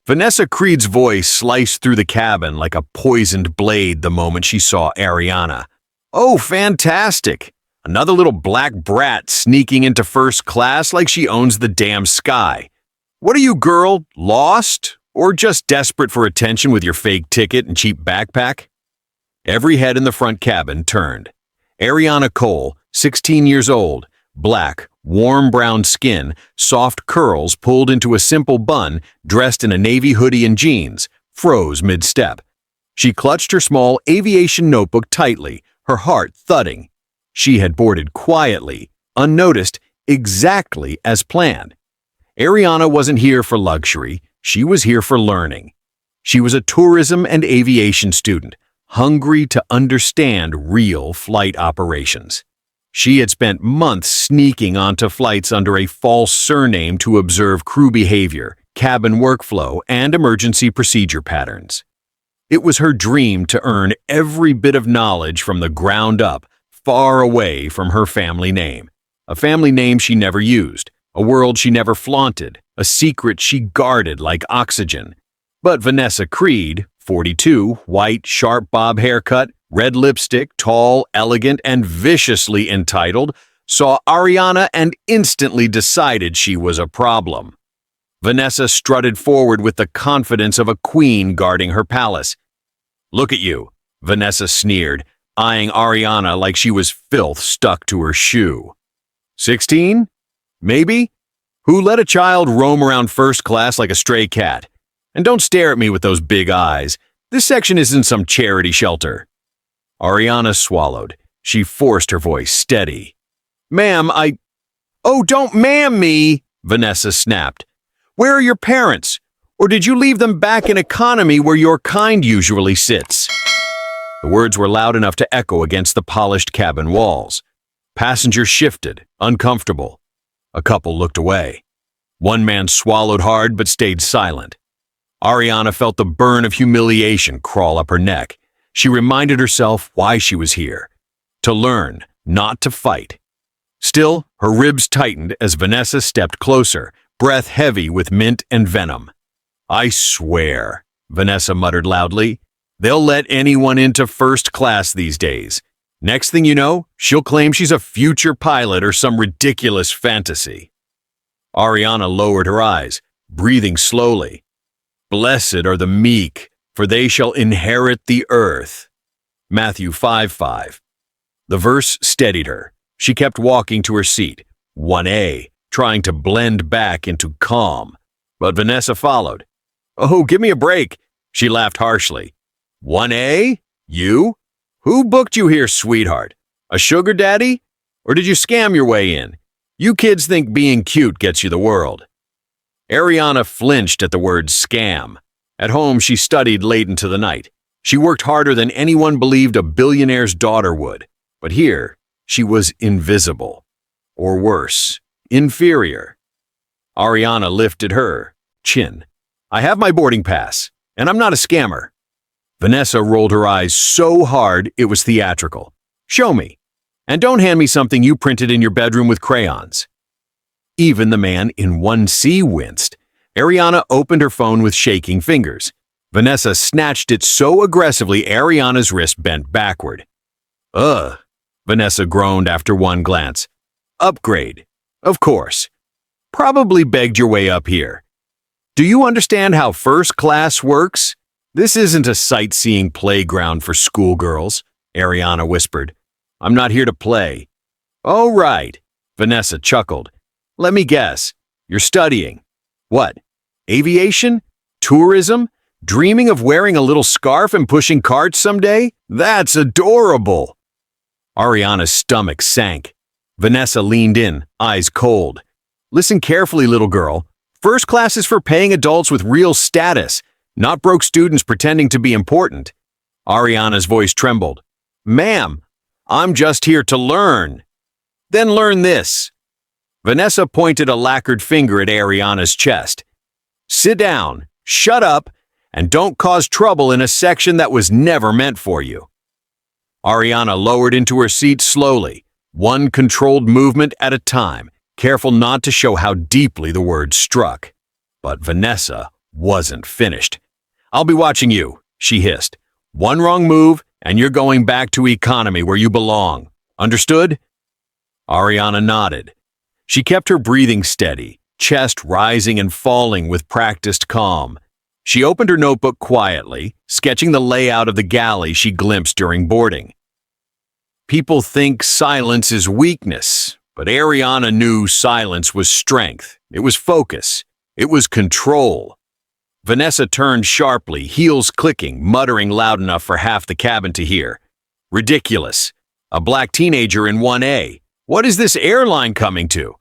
Vanessa Creed's voice sliced through the cabin like a poisoned blade the moment she saw Ariana. "Oh, fantastic! Another little black brat sneaking into first class like she owns the damn sky. What are you, girl, lost? Or just desperate for attention with your fake ticket and cheap backpack?" Every head in the front cabin turned. Ariana Cole, 16 years old, black, warm brown skin, soft curls pulled into a simple bun, dressed in a navy hoodie and jeans, froze mid-step. She clutched her small aviation notebook tightly, her heart thudding. She had boarded quietly, unnoticed, exactly as planned. Ariana wasn't here for luxury, she was here for learning. She was a tourism and aviation student, hungry to understand real flight operations. She had spent months sneaking onto flights under a false surname to observe crew behavior, cabin workflow, and emergency procedure patterns. It was her dream to earn every bit of knowledge from the ground up, far away from her family name. A family name she never used, a world she never flaunted, a secret she guarded like oxygen. But Vanessa Creed, 42, white, sharp bob haircut, red lipstick, tall, elegant, and viciously entitled, saw Ariana and instantly decided she was a problem. Vanessa strutted forward with the confidence of a queen guarding her palace. "Look at you," Vanessa sneered, eyeing Ariana like she was filth stuck to her shoe. 16? Maybe? Who let a child roam around first class like a stray cat? And don't stare at me with those big eyes. This section isn't some charity shelter. Ariana swallowed. She forced her voice steady. "Ma'am, "Oh, don't ma'am me," Vanessa snapped. "Where are your parents? Or did you leave them back in economy where your kind usually sits?" The words were loud enough to echo against the polished cabin walls. Passengers shifted, uncomfortable. A couple looked away. One man swallowed hard but stayed silent. Ariana felt the burn of humiliation crawl up her neck. She reminded herself why she was here. To learn, not to fight. Still, her ribs tightened as Vanessa stepped closer, breath heavy with mint and venom. "I swear," Vanessa muttered loudly, "they'll let anyone into first class these days. Next thing you know, she'll claim she's a future pilot or some ridiculous fantasy." Ariana lowered her eyes, breathing slowly. "Blessed are the meek, for they shall inherit the earth." Matthew 5:5. The verse steadied her. She kept walking to her seat, 1A, trying to blend back into calm. But Vanessa followed. "Oh, give me a break," she laughed harshly. "1A? You? Who booked you here, sweetheart? A sugar daddy? Or did you scam your way in? You kids think being cute gets you the world." Ariana flinched at the word scam. At home, she studied late into the night. She worked harder than anyone believed a billionaire's daughter would. But here, she was invisible. Or worse, inferior. Ariana lifted her chin. "I have my boarding pass, and I'm not a scammer." Vanessa rolled her eyes so hard it was theatrical. "Show me. And don't hand me something you printed in your bedroom with crayons." Even the man in 1C winced. Ariana opened her phone with shaking fingers. Vanessa snatched it so aggressively Ariana's wrist bent backward. "Ugh," Vanessa groaned after one glance. "Upgrade. Of course. Probably begged your way up here. Do you understand how first class works? This isn't a sightseeing playground for schoolgirls," Ariana whispered. "I'm not here to play." "Oh, right," Vanessa chuckled. "Let me guess. You're studying. What? Aviation? Tourism? Dreaming of wearing a little scarf and pushing carts someday? That's adorable." Ariana's stomach sank. Vanessa leaned in, eyes cold. "Listen carefully, little girl. First class is for paying adults with real status, not broke students pretending to be important." Ariana's voice trembled. "Ma'am, I'm just here to learn." "Then learn this." Vanessa pointed a lacquered finger at Ariana's chest. "Sit down, shut up, and don't cause trouble in a section that was never meant for you." Ariana lowered into her seat slowly, one controlled movement at a time, careful not to show how deeply the words struck. But Vanessa wasn't finished. "I'll be watching you," she hissed. "One wrong move, and you're going back to economy where you belong. Understood?" Ariana nodded. She kept her breathing steady, chest rising and falling with practiced calm. She opened her notebook quietly, sketching the layout of the galley she glimpsed during boarding. People think silence is weakness, but Ariana knew silence was strength. It was focus. It was control. Vanessa turned sharply, heels clicking, muttering loud enough for half the cabin to hear. "Ridiculous. A black teenager in 1A. What is this airline coming to?"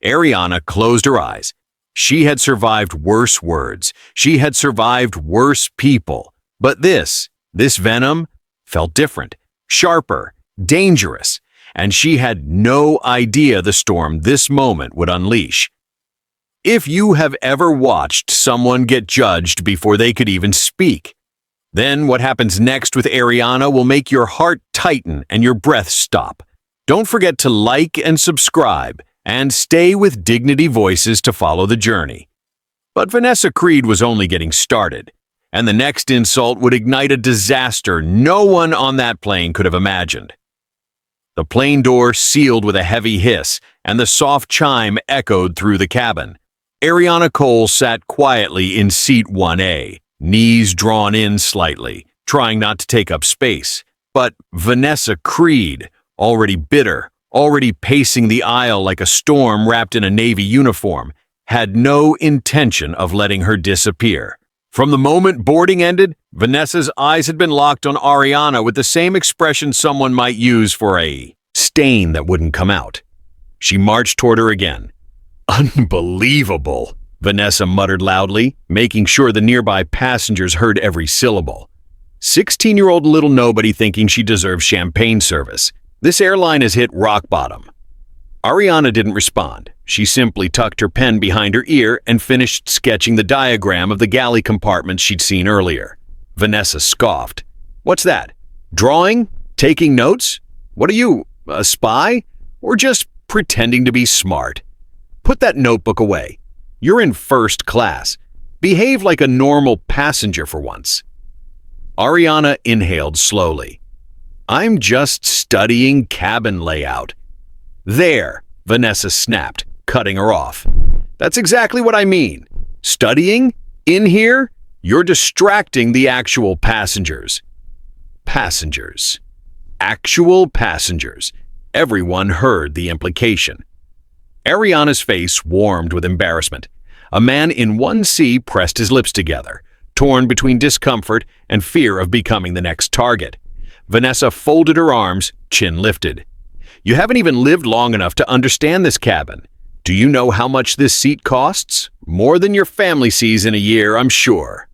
Ariana closed her eyes. She had survived worse words. She had survived worse people. But this venom, felt different, sharper, dangerous, and she had no idea the storm this moment would unleash. If you have ever watched someone get judged before they could even speak, then what happens next with Ariana will make your heart tighten and your breath stop. Don't forget to like and subscribe, and stay with Dignity Voices to follow the journey. But Vanessa Creed was only getting started, and the next insult would ignite a disaster no one on that plane could have imagined. The plane door sealed with a heavy hiss, and the soft chime echoed through the cabin. Ariana Cole sat quietly in seat 1A, knees drawn in slightly, trying not to take up space. But Vanessa Creed, already bitter, already pacing the aisle like a storm wrapped in a Navy uniform, had no intention of letting her disappear. From the moment boarding ended, Vanessa's eyes had been locked on Ariana with the same expression someone might use for a stain that wouldn't come out. She marched toward her again. "Unbelievable," Vanessa muttered loudly, making sure the nearby passengers heard every syllable. 16-year-old little nobody thinking she deserves champagne service. This airline has hit rock bottom. Ariana didn't respond. She simply tucked her pen behind her ear and finished sketching the diagram of the galley compartments she'd seen earlier. Vanessa scoffed. "What's that? Drawing? Taking notes? What are you, a spy? Or just pretending to be smart? Put that notebook away. You're in first class. Behave like a normal passenger for once." Ariana inhaled slowly. "I'm just studying cabin layout." "There," Vanessa snapped, cutting her off. "That's exactly what I mean. Studying? In here? You're distracting the actual passengers." Passengers. Actual passengers. Everyone heard the implication. Ariana's face warmed with embarrassment. A man in 1C pressed his lips together, torn between discomfort and fear of becoming the next target. Vanessa folded her arms, chin lifted. "You haven't even lived long enough to understand this cabin. Do you know how much this seat costs? More than your family sees in a year, I'm sure."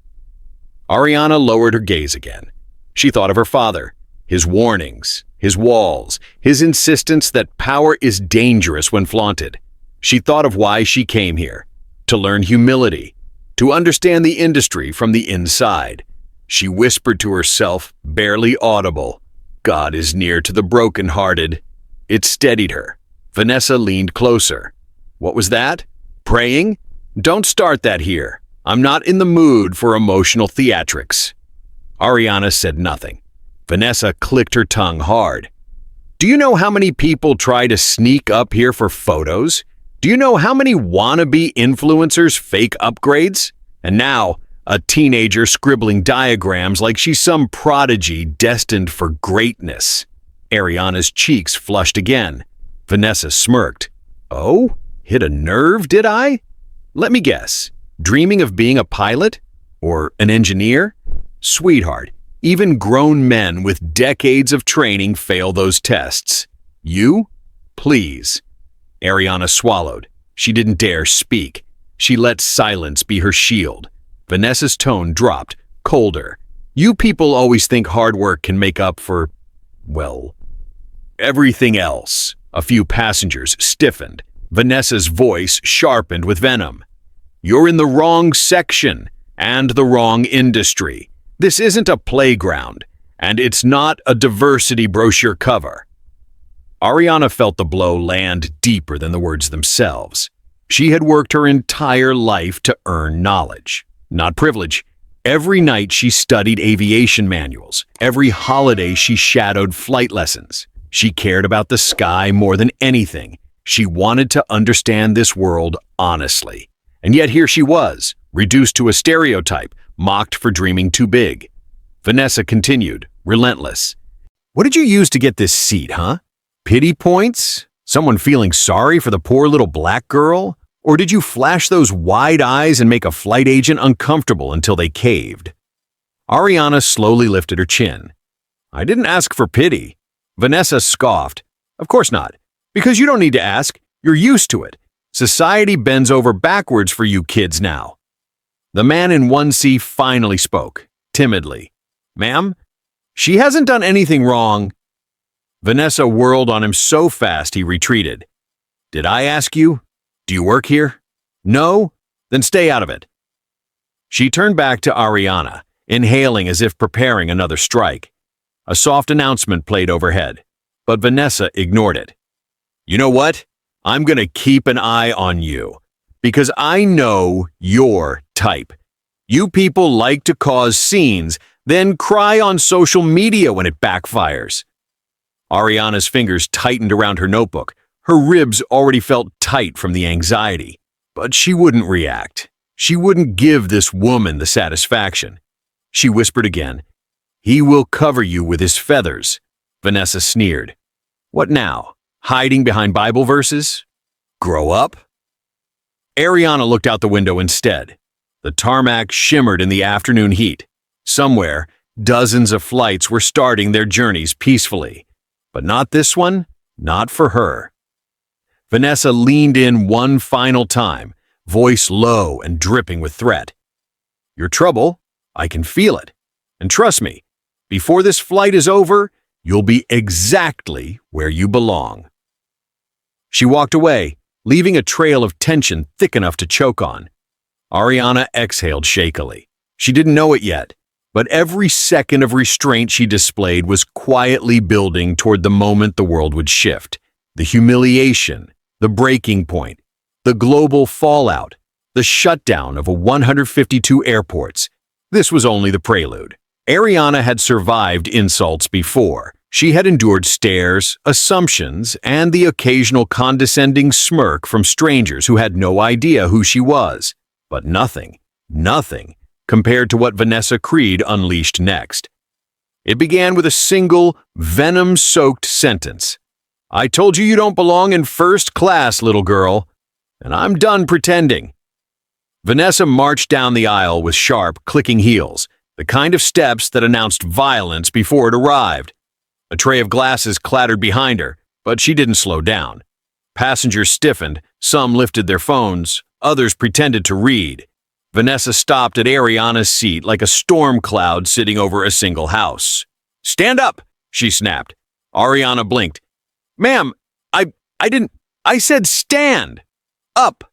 Ariana lowered her gaze again. She thought of her father, his warnings, his walls, his insistence that power is dangerous when flaunted. She thought of why she came here, to learn humility, to understand the industry from the inside. She whispered to herself, barely audible, "God is near to the brokenhearted." It steadied her. Vanessa leaned closer. "What was that? Praying? Don't start that here. I'm not in the mood for emotional theatrics." Ariana said nothing. Vanessa clicked her tongue hard. "Do you know how many people try to sneak up here for photos? Do you know how many wannabe influencers fake upgrades? And now, a teenager scribbling diagrams like she's some prodigy destined for greatness." Ariana's cheeks flushed again. Vanessa smirked. "Oh? Hit a nerve, did I? Let me guess. Dreaming of being a pilot? Or an engineer? Sweetheart, even grown men with decades of training fail those tests. You? Please." Ariana swallowed. She didn't dare speak. She let silence be her shield. Vanessa's tone dropped, colder. "You people always think hard work can make up for, well, everything else." A few passengers stiffened. Vanessa's voice sharpened with venom. "You're in the wrong section and the wrong industry. This isn't a playground, and it's not a diversity brochure cover." Ariana felt the blow land deeper than the words themselves. She had worked her entire life to earn knowledge. not privilege. Every night she studied aviation manuals. Every holiday she shadowed flight lessons. She cared about the sky more than anything. She wanted to understand this world honestly. And yet here she was, reduced to a stereotype, mocked for dreaming too big. Vanessa continued, relentless. What did you use to get this seat, huh? Pity points? Someone feeling sorry for the poor little black girl? Or did you flash those wide eyes and make a flight agent uncomfortable until they caved? Ariana slowly lifted her chin. I didn't ask for pity. Vanessa scoffed. Of course not. Because you don't need to ask. You're used to it. Society bends over backwards for you kids now. The man in 1C finally spoke, timidly. Ma'am, she hasn't done anything wrong. Vanessa whirled on him so fast he retreated. Did I ask you? Do you work here? No? Then stay out of it. She turned back to Ariana, inhaling as if preparing another strike. A soft announcement played overhead, but Vanessa ignored it. You know what? I'm going to keep an eye on you, because I know your type. You people like to cause scenes, then cry on social media when it backfires. Ariana's fingers tightened around her notebook. Her ribs already felt tight from the anxiety. But she wouldn't react. She wouldn't give this woman the satisfaction. She whispered again. He will cover you with his feathers. Vanessa sneered. What now? Hiding behind Bible verses? Grow up? Ariana looked out the window instead. The tarmac shimmered in the afternoon heat. Somewhere, dozens of flights were starting their journeys peacefully. But not this one, not for her. Vanessa leaned in one final time, voice low and dripping with threat. Your trouble, I can feel it. And trust me, before this flight is over, you'll be exactly where you belong. She walked away, leaving a trail of tension thick enough to choke on. Ariana exhaled shakily. She didn't know it yet, but every second of restraint she displayed was quietly building toward the moment the world would shift. The humiliation, the breaking point, the global fallout, the shutdown of 152 airports. This was only the prelude. Ariana had survived insults before. She had endured stares, assumptions, and the occasional condescending smirk from strangers who had no idea who she was. But nothing compared to what Vanessa Creed unleashed next. It began with a single, venom-soaked sentence. I told you don't belong in first class, little girl, and I'm done pretending. Vanessa marched down the aisle with sharp, clicking heels, the kind of steps that announced violence before it arrived. A tray of glasses clattered behind her, but she didn't slow down. Passengers stiffened, some lifted their phones, others pretended to read. Vanessa stopped at Ariana's seat like a storm cloud sitting over a single house. Stand up, she snapped. Ariana blinked. Ma'am, I said stand. Up.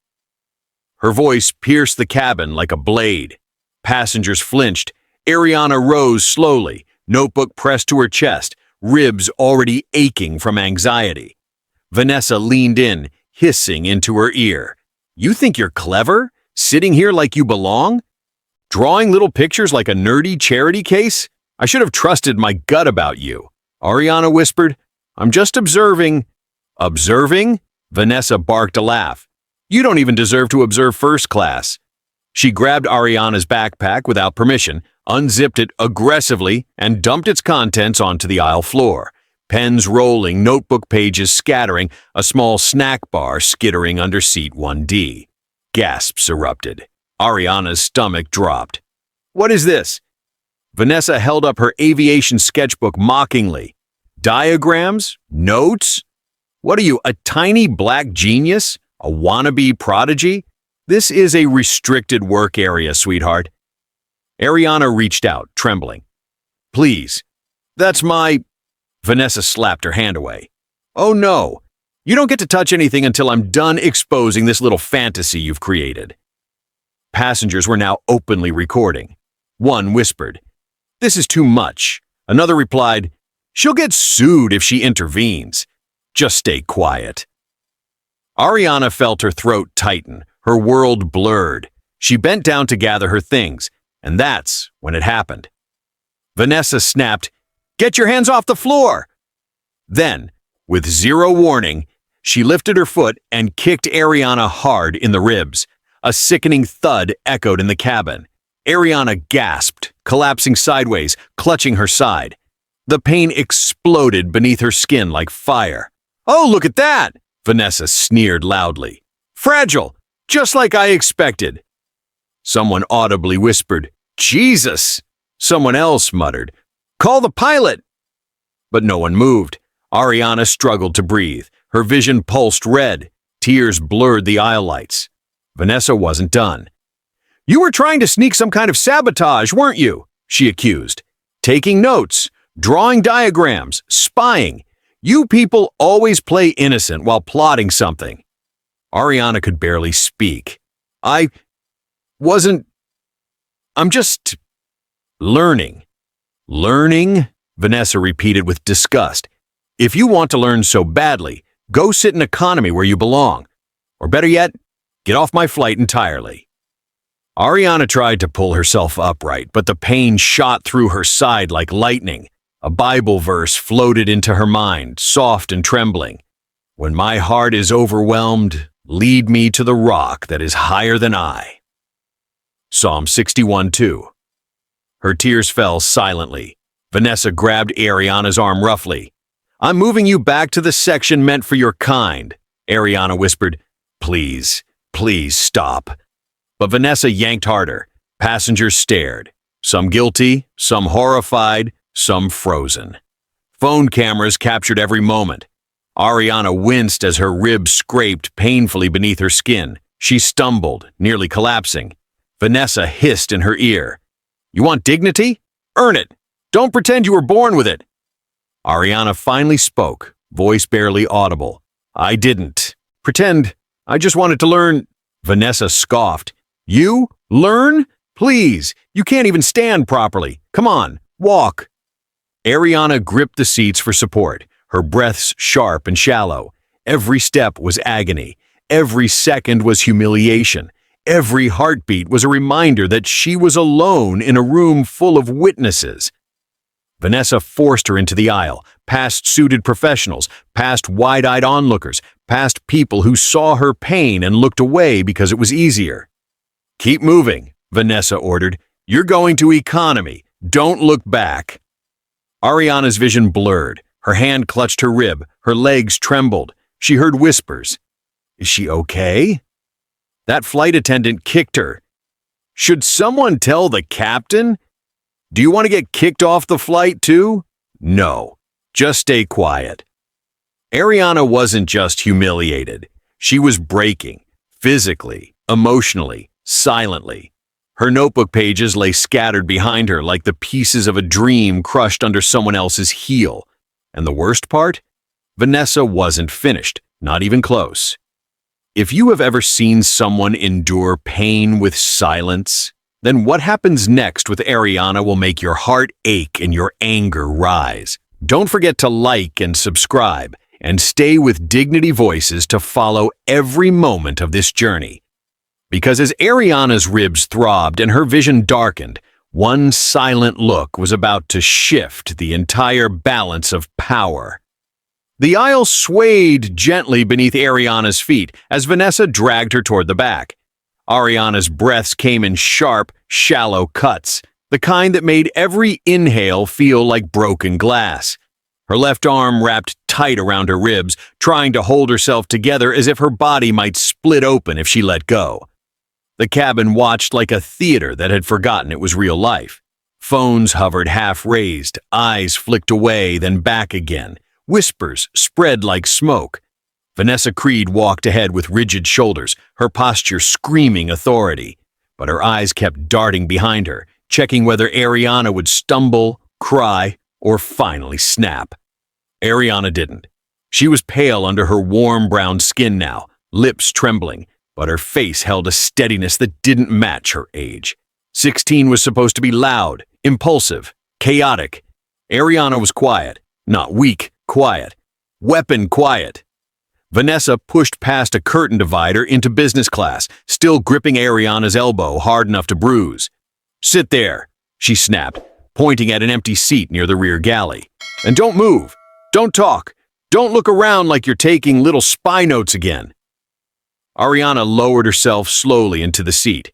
Her voice pierced the cabin like a blade. Passengers flinched. Ariana rose slowly, notebook pressed to her chest, ribs already aching from anxiety. Vanessa leaned in, hissing into her ear. You think you're clever? Sitting here like you belong? Drawing little pictures like a nerdy charity case? I should have trusted my gut about you. Ariana whispered. I'm just observing. Observing? Vanessa barked a laugh. You don't even deserve to observe first class. She grabbed Ariana's backpack without permission, unzipped it aggressively, and dumped its contents onto the aisle floor. Pens rolling, notebook pages scattering, a small snack bar skittering under seat 1D. Gasps erupted. Ariana's stomach dropped. What is this? Vanessa held up her aviation sketchbook mockingly. Diagrams? Notes? What are you, a tiny black genius? A wannabe prodigy? This is a restricted work area, sweetheart. Ariana reached out, trembling. Please. That's my... Vanessa slapped her hand away. Oh no. You don't get to touch anything until I'm done exposing this little fantasy you've created. Passengers were now openly recording. One whispered, This is too much. Another replied, She'll get sued if she intervenes. Just stay quiet. Ariana felt her throat tighten, her world blurred. She bent down to gather her things, and that's when it happened. Vanessa snapped, "Get your hands off the floor!" Then, with zero warning, she lifted her foot and kicked Ariana hard in the ribs. A sickening thud echoed in the cabin. Ariana gasped, collapsing sideways, clutching her side. The pain exploded beneath her skin like fire. "Oh, look at that!" Vanessa sneered loudly. "Fragile, just like I expected." Someone audibly whispered, "Jesus!" Someone else muttered, "Call the pilot!" But no one moved. Ariana struggled to breathe. Her vision pulsed red. Tears blurred the aisle lights. Vanessa wasn't done. "You were trying to sneak some kind of sabotage, weren't you?" she accused. "Taking notes, drawing diagrams, spying. You people always play innocent while plotting something." Ariana could barely speak. I'm just learning." "Learning?" Vanessa repeated with disgust. "If you want to learn so badly, go sit in economy where you belong. Or better yet, get off my flight entirely." Ariana tried to pull herself upright, but the pain shot through her side like lightning. A Bible verse floated into her mind, soft and trembling. "When my heart is overwhelmed, lead me to the rock that is higher than I." Psalm 61:2. Her tears fell silently. Vanessa grabbed Ariana's arm roughly. "I'm moving you back to the section meant for your kind," Ariana whispered. Please stop." But Vanessa yanked harder. Passengers stared. Some guilty, some horrified, some frozen. Phone cameras captured every moment. Ariana winced as her ribs scraped painfully beneath her skin. She stumbled, nearly collapsing. Vanessa hissed in her ear, "You want dignity? Earn it. Don't pretend you were born with it." Ariana finally spoke, voice barely audible. "I didn't pretend. I just wanted to learn." Vanessa scoffed. "You? Learn? Please, you can't even stand properly. Come on, walk." Ariana gripped the seats for support, her breaths sharp and shallow. Every step was agony. Every second was humiliation. Every heartbeat was a reminder that she was alone in a room full of witnesses. Vanessa forced her into the aisle, past suited professionals, past wide-eyed onlookers, past people who saw her pain and looked away because it was easier. "Keep moving," Vanessa ordered. "You're going to economy. Don't look back." Ariana's vision blurred. Her hand clutched her rib. Her legs trembled. She heard whispers. "Is she okay?" That flight attendant kicked her. "Should someone tell the captain? Do you want to get kicked off the flight too?" "No. Just stay quiet." Ariana wasn't just humiliated. She was breaking, physically, emotionally, silently. Her notebook pages lay scattered behind her like the pieces of a dream crushed under someone else's heel. And the worst part? Vanessa wasn't finished, not even close. If you have ever seen someone endure pain with silence, then what happens next with Ariana will make your heart ache and your anger rise. Don't forget to like and subscribe, and stay with Dignity Voices to follow every moment of this journey. Because as Ariana's ribs throbbed and her vision darkened, one silent look was about to shift the entire balance of power. The aisle swayed gently beneath Ariana's feet as Vanessa dragged her toward the back. Ariana's breaths came in sharp, shallow cuts, the kind that made every inhale feel like broken glass. Her left arm wrapped tight around her ribs, trying to hold herself together as if her body might split open if she let go. The cabin watched like a theater that had forgotten it was real life. Phones hovered half-raised, eyes flicked away, then back again. Whispers spread like smoke. Vanessa Creed walked ahead with rigid shoulders, her posture screaming authority. But her eyes kept darting behind her, checking whether Ariana would stumble, cry, or finally snap. Ariana didn't. She was pale under her warm brown skin now, lips trembling, but her face held a steadiness that didn't match her age. 16 was supposed to be loud, impulsive, chaotic. Ariana was quiet, not weak, quiet. Weapon quiet. Vanessa pushed past a curtain divider into business class, still gripping Ariana's elbow hard enough to bruise. "Sit there," she snapped, pointing at an empty seat near the rear galley. "And don't move. Don't talk. Don't look around like you're taking little spy notes again." Ariana lowered herself slowly into the seat.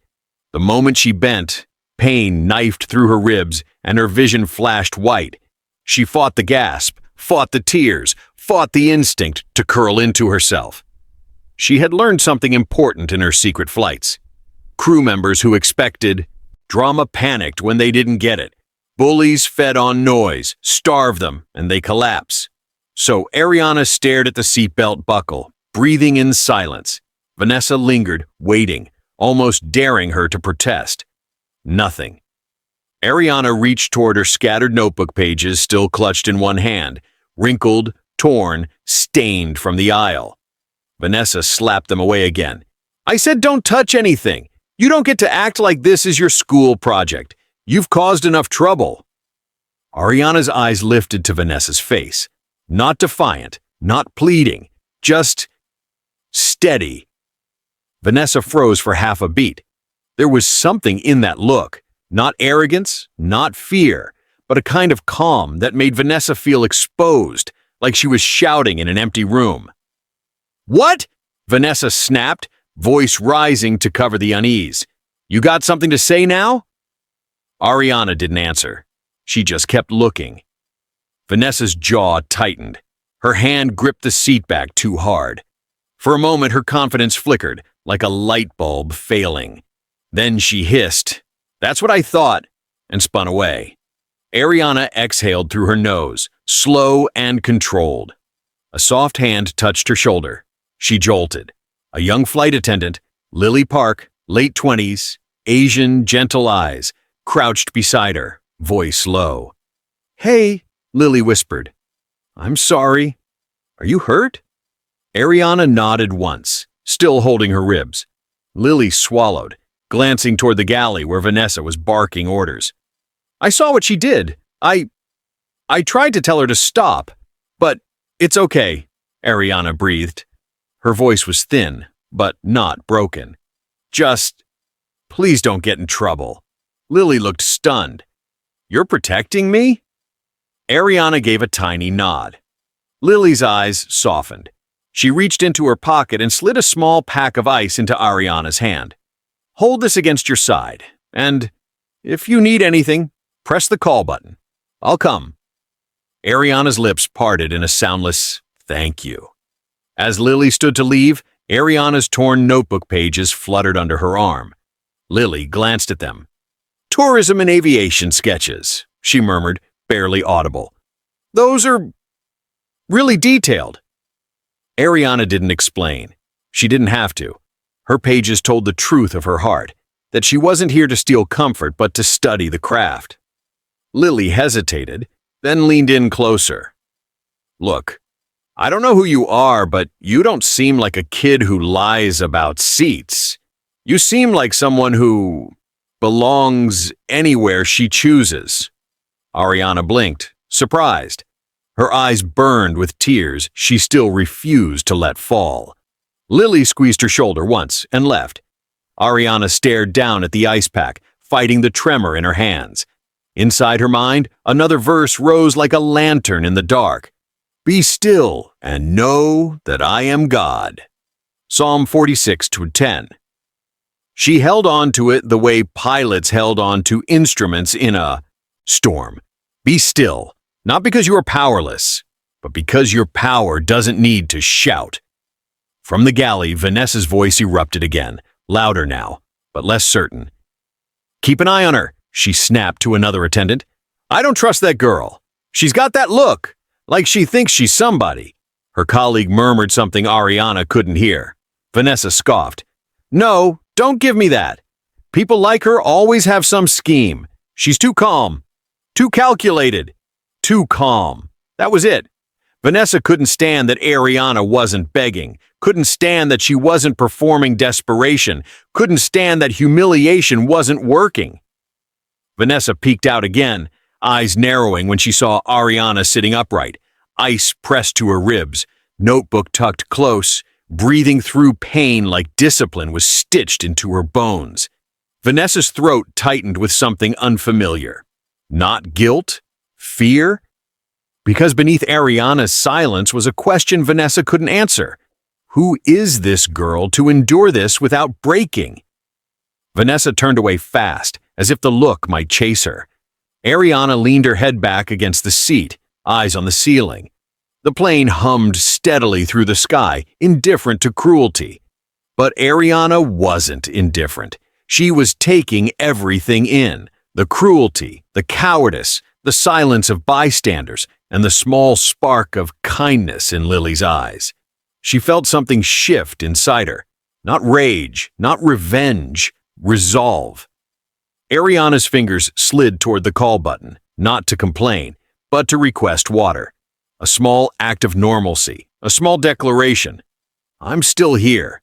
The moment she bent, pain knifed through her ribs and her vision flashed white. She fought the gasp, fought the tears, fought the instinct to curl into herself. She had learned something important in her secret flights. Crew members who expected drama panicked when they didn't get it. Bullies fed on noise, starve them, and they collapse. So Ariana stared at the seatbelt buckle, breathing in silence. Vanessa lingered, waiting, almost daring her to protest. Nothing. Ariana reached toward her scattered notebook pages still clutched in one hand, wrinkled, torn, stained from the aisle. Vanessa slapped them away again. "I said don't touch anything. You don't get to act like this is your school project. You've caused enough trouble." Ariana's eyes lifted to Vanessa's face. Not defiant, not pleading, just steady. Vanessa froze for half a beat. There was something in that look. Not arrogance, not fear, but a kind of calm that made Vanessa feel exposed, like she was shouting in an empty room. "What?" Vanessa snapped, voice rising to cover the unease. "You got something to say now?" Ariana didn't answer. She just kept looking. Vanessa's jaw tightened. Her hand gripped the seat back too hard. For a moment, her confidence flickered, like a light bulb failing. Then she hissed, "That's what I thought," and spun away. Ariana exhaled through her nose, slow and controlled. A soft hand touched her shoulder. She jolted. A young flight attendant, Lily Park, late 20s, Asian, gentle eyes, crouched beside her, voice low. "Hey," Lily whispered. "I'm sorry. Are you hurt?" Ariana nodded once, still holding her ribs. Lily swallowed, glancing toward the galley where Vanessa was barking orders. "I saw what she did. I tried to tell her to stop, but it's okay," Ariana breathed. Her voice was thin, but not broken. "Just, please don't get in trouble." Lily looked stunned. "You're protecting me?" Ariana gave a tiny nod. Lily's eyes softened. She reached into her pocket and slid a small pack of ice into Ariana's hand. "Hold this against your side, and if you need anything, press the call button. I'll come." Ariana's lips parted in a soundless "thank you." As Lily stood to leave, Ariana's torn notebook pages fluttered under her arm. Lily glanced at them. "Tourism and aviation sketches," she murmured, barely audible. "Those are really detailed." Ariana didn't explain. She didn't have to. Her pages told the truth of her heart, that she wasn't here to steal comfort but to study the craft. Lily hesitated, then leaned in closer. "Look, I don't know who you are, but you don't seem like a kid who lies about seats. You seem like someone who belongs anywhere she chooses." Ariana blinked, surprised. Her eyes burned with tears she still refused to let fall. Lily squeezed her shoulder once and left. Ariana stared down at the ice pack, fighting the tremor in her hands. Inside her mind, another verse rose like a lantern in the dark. "Be still and know that I am God." Psalm 46:10. She held on to it the way pilots held on to instruments in a storm. Be still, not because you are powerless, but because your power doesn't need to shout. From the galley, Vanessa's voice erupted again, louder now, but less certain. "Keep an eye on her," she snapped to another attendant. "I don't trust that girl. She's got that look, like she thinks she's somebody." Her colleague murmured something Ariana couldn't hear. Vanessa scoffed. "No, don't give me that. People like her always have some scheme. She's too calm, too calculated, too calm." That was it. Vanessa couldn't stand that Ariana wasn't begging, couldn't stand that she wasn't performing desperation, couldn't stand that humiliation wasn't working. Vanessa peeked out again, eyes narrowing when she saw Ariana sitting upright, ice pressed to her ribs, notebook tucked close, breathing through pain like discipline was stitched into her bones. Vanessa's throat tightened with something unfamiliar. Not guilt? Fear? Because beneath Ariana's silence was a question Vanessa couldn't answer. Who is this girl to endure this without breaking? Vanessa turned away fast, as if the look might chase her. Ariana leaned her head back against the seat, eyes on the ceiling. The plane hummed steadily through the sky, indifferent to cruelty. But Ariana wasn't indifferent. She was taking everything in: the cruelty, the cowardice, the silence of bystanders, and the small spark of kindness in Lily's eyes. She felt something shift inside her. Not rage, not revenge, resolve. Ariana's fingers slid toward the call button, not to complain, but to request water. A small act of normalcy, a small declaration. I'm still here.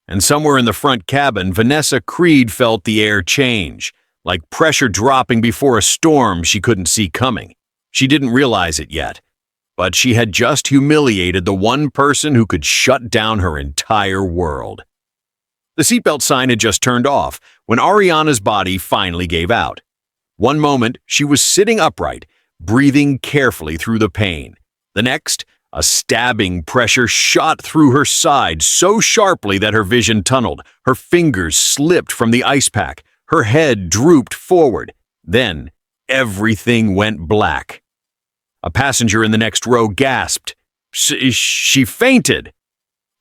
And somewhere in the front cabin, Vanessa Creed felt the air change, like pressure dropping before a storm she couldn't see coming. She didn't realize it yet, but she had just humiliated the one person who could shut down her entire world. The seatbelt sign had just turned off when Ariana's body finally gave out. One moment, she was sitting upright, breathing carefully through the pain. The next, a stabbing pressure shot through her side so sharply that her vision tunneled. Her fingers slipped from the ice pack. Her head drooped forward. Then, everything went black. A passenger in the next row gasped. She fainted.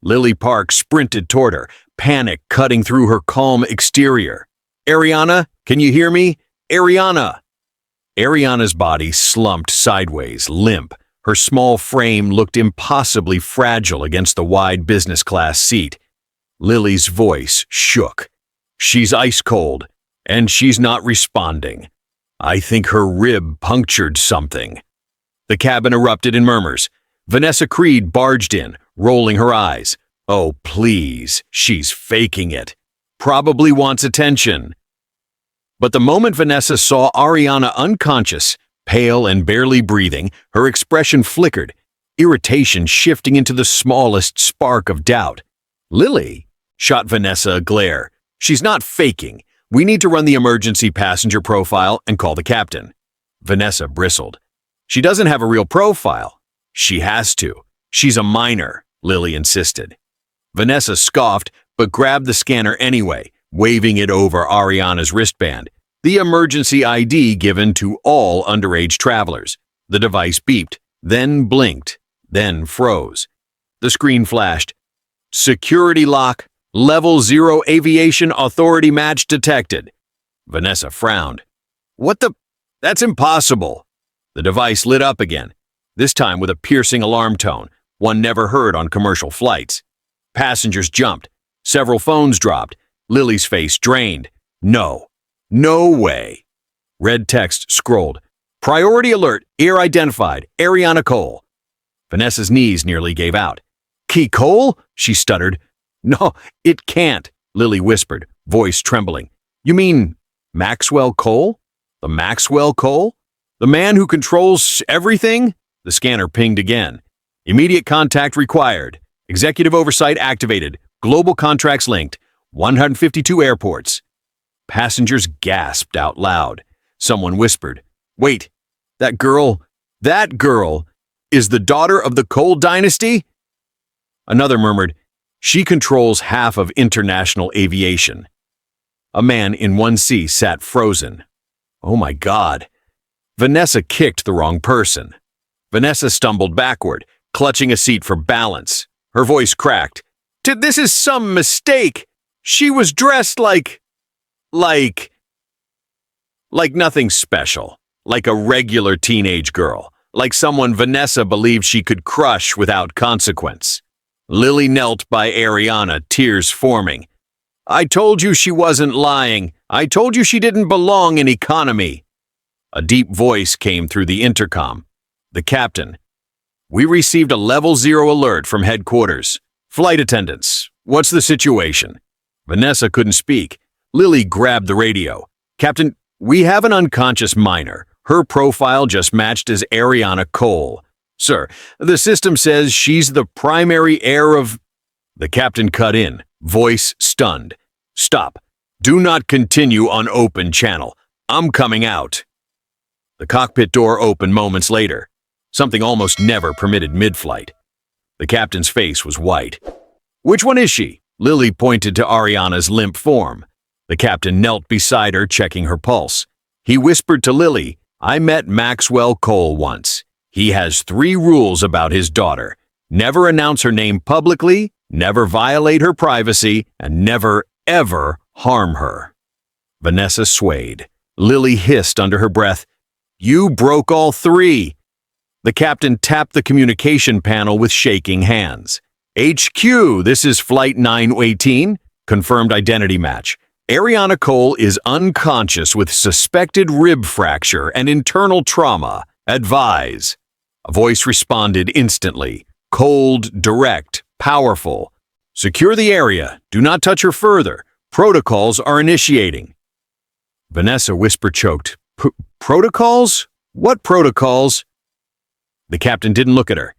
Lily Park sprinted toward her, panic cutting through her calm exterior. Ariana, can you hear me? Ariana! Ariana's body slumped sideways, limp. Her small frame looked impossibly fragile against the wide business class seat. Lily's voice shook. She's ice cold, and she's not responding. I think her rib punctured something. The cabin erupted in murmurs. Vanessa Creed barged in, rolling her eyes. Oh, please, she's faking it. Probably wants attention. But the moment Vanessa saw Ariana unconscious, pale and barely breathing, her expression flickered, irritation shifting into the smallest spark of doubt. Lily, shot Vanessa a glare. She's not faking. We need to run the emergency passenger profile and call the captain. Vanessa bristled. She doesn't have a real profile. She has to. She's a minor, Lily insisted. Vanessa scoffed, but grabbed the scanner anyway, waving it over Ariana's wristband, the emergency ID given to all underage travelers. The device beeped, then blinked, then froze. The screen flashed. Security lock, level 0 aviation authority match detected. Vanessa frowned. What the? That's impossible. The device lit up again, this time with a piercing alarm tone, one never heard on commercial flights. Passengers jumped. Several phones dropped. Lily's face drained. No. No way. Red text scrolled. Priority alert, ear identified, Ariana Cole. Vanessa's knees nearly gave out. Key Cole? She stuttered. No, it can't, Lily whispered, voice trembling. You mean Maxwell Cole? The Maxwell Cole? The man who controls everything? The scanner pinged again. Immediate contact required. Executive oversight activated. Global contracts linked. 152 airports. Passengers gasped out loud. Someone whispered, Wait, that girl is the daughter of the Cole dynasty? Another murmured, She controls half of international aviation. A man in 1C sat frozen. Oh my God. Vanessa kicked the wrong person. Vanessa stumbled backward, clutching a seat for balance. Her voice cracked. This is some mistake. She was dressed like nothing special. Like a regular teenage girl. Like someone Vanessa believed she could crush without consequence. Lily knelt by Ariana, tears forming. I told you she wasn't lying. I told you she didn't belong in economy. A deep voice came through the intercom. The captain. We received a level 0 alert from headquarters. Flight attendants, what's the situation? Vanessa couldn't speak. Lily grabbed the radio. Captain, we have an unconscious minor. Her profile just matched as Ariana Cole. Sir, the system says she's the primary heir of... The captain cut in, voice stunned. Stop. Do not continue on open channel. I'm coming out. The cockpit door opened moments later, something almost never permitted mid-flight. The captain's face was white. Which one is she? Lily pointed to Ariana's limp form. The captain knelt beside her, checking her pulse. He whispered to Lily, I met Maxwell Cole once. He has 3 rules about his daughter. Never announce her name publicly, never violate her privacy, and never, ever harm her. Vanessa swayed. Lily hissed under her breath, You broke all 3. The captain tapped the communication panel with shaking hands. HQ, this is Flight 918. Confirmed identity match. Ariana Cole is unconscious with suspected rib fracture and internal trauma. Advise. A voice responded instantly. Cold, direct, powerful. Secure the area. Do not touch her further. Protocols are initiating. Vanessa whisper choked. Protocols? What protocols? The captain didn't look at her.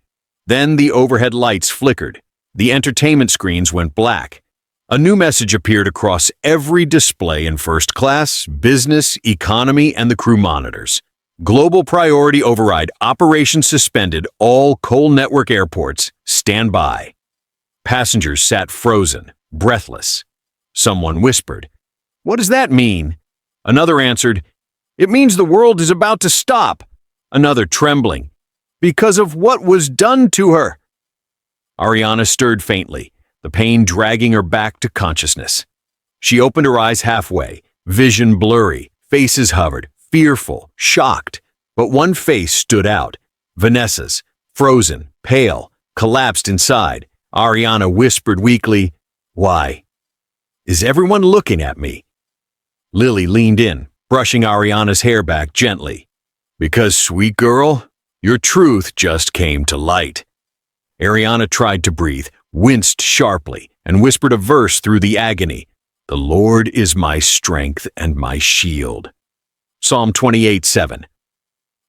Then the overhead lights flickered. The entertainment screens went black. A new message appeared across every display in first class, business, economy, and the crew monitors. Global priority override. Operation suspended. All Cole Network airports. Stand by. Passengers sat frozen, breathless. Someone whispered, What does that mean? Another answered, It means the world is about to stop. Another trembling, Because of what was done to her. Ariana stirred faintly, the pain dragging her back to consciousness. She opened her eyes halfway, vision blurry, faces hovered, fearful, shocked. But one face stood out, Vanessa's, frozen, pale, collapsed inside. Ariana whispered weakly, Why? Is everyone looking at me? Lily leaned in, brushing Ariana's hair back gently. Because, sweet girl, your truth just came to light. Ariana tried to breathe, winced sharply, and whispered a verse through the agony. The Lord is my strength and my shield. Psalm 28:7.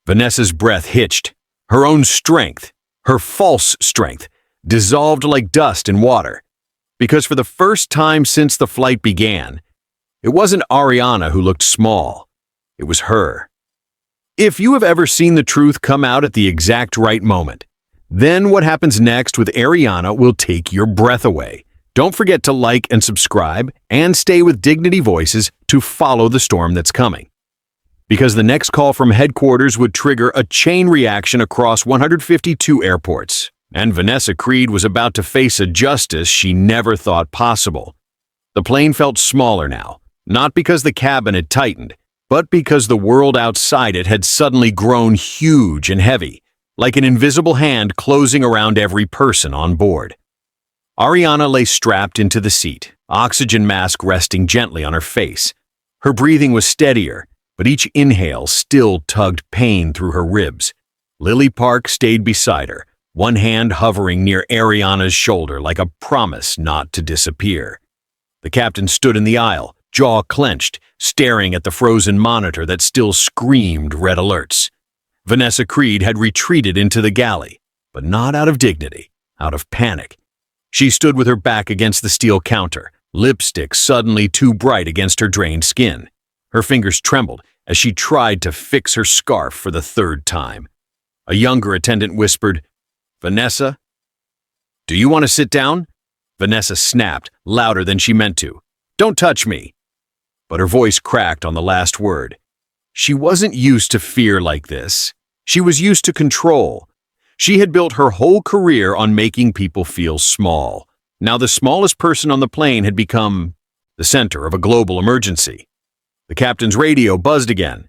Vanessa's breath hitched. Her own strength, her false strength, dissolved like dust in water. Because for the first time since the flight began, it wasn't Ariana who looked small. It was her. If you have ever seen the truth come out at the exact right moment, then what happens next with Ariana will take your breath away. Don't forget to like and subscribe and stay with Dignity Voices to follow the storm that's coming. Because the next call from headquarters would trigger a chain reaction across 152 airports, and Vanessa Creed was about to face a justice she never thought possible. The plane felt smaller now, not because the cabin had tightened, but because the world outside it had suddenly grown huge and heavy, like an invisible hand closing around every person on board. Ariana lay strapped into the seat, oxygen mask resting gently on her face. Her breathing was steadier, but each inhale still tugged pain through her ribs. Lily Park stayed beside her, one hand hovering near Ariana's shoulder like a promise not to disappear. The captain stood in the aisle, jaw clenched, staring at the frozen monitor that still screamed red alerts. Vanessa Creed had retreated into the galley, but not out of dignity, out of panic. She stood with her back against the steel counter, lipstick suddenly too bright against her drained skin. Her fingers trembled as she tried to fix her scarf for the 3rd time. A younger attendant whispered, Vanessa? Do you want to sit down? Vanessa snapped, louder than she meant to. Don't touch me. But her voice cracked on the last word. She wasn't used to fear like this. She was used to control. She had built her whole career on making people feel small. Now the smallest person on the plane had become the center of a global emergency. The captain's radio buzzed again.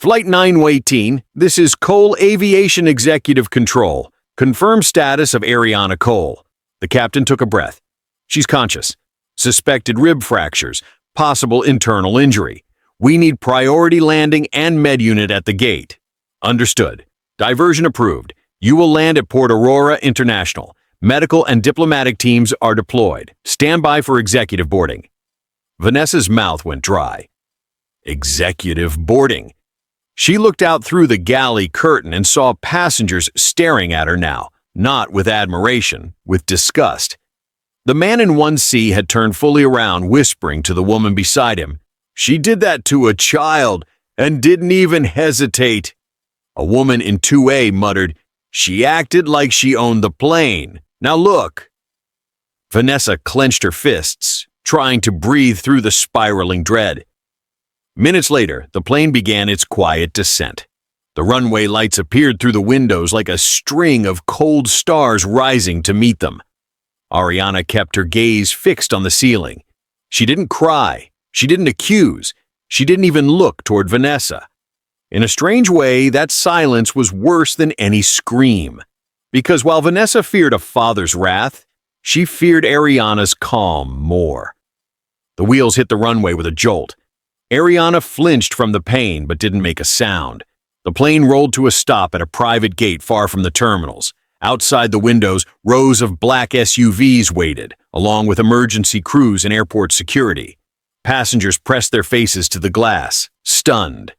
Flight 918, this is Cole Aviation Executive Control. Confirm status of Ariana Cole. The captain took a breath. She's conscious. Suspected rib fractures. Possible internal injury. We need priority landing and med unit at the gate. Understood. Diversion approved. You will land at Port Aurora International. Medical and diplomatic teams are deployed. Stand by for executive boarding. Vanessa's mouth went dry. Executive boarding. She looked out through the galley curtain and saw passengers staring at her now, not with admiration, with disgust. The man in 1C had turned fully around, whispering to the woman beside him, "She did that to a child and didn't even hesitate." A woman in 2A muttered, "She acted like she owned the plane. Now look." Vanessa clenched her fists, trying to breathe through the spiraling dread. Minutes later, the plane began its quiet descent. The runway lights appeared through the windows like a string of cold stars rising to meet them. Ariana kept her gaze fixed on the ceiling. She didn't cry. She didn't accuse. She didn't even look toward Vanessa. In a strange way, that silence was worse than any scream. Because while Vanessa feared a father's wrath, she feared Ariana's calm more. The wheels hit the runway with a jolt. Ariana flinched from the pain but didn't make a sound. The plane rolled to a stop at a private gate far from the terminals. Outside the windows, rows of black SUVs waited, along with emergency crews and airport security. Passengers pressed their faces to the glass, stunned.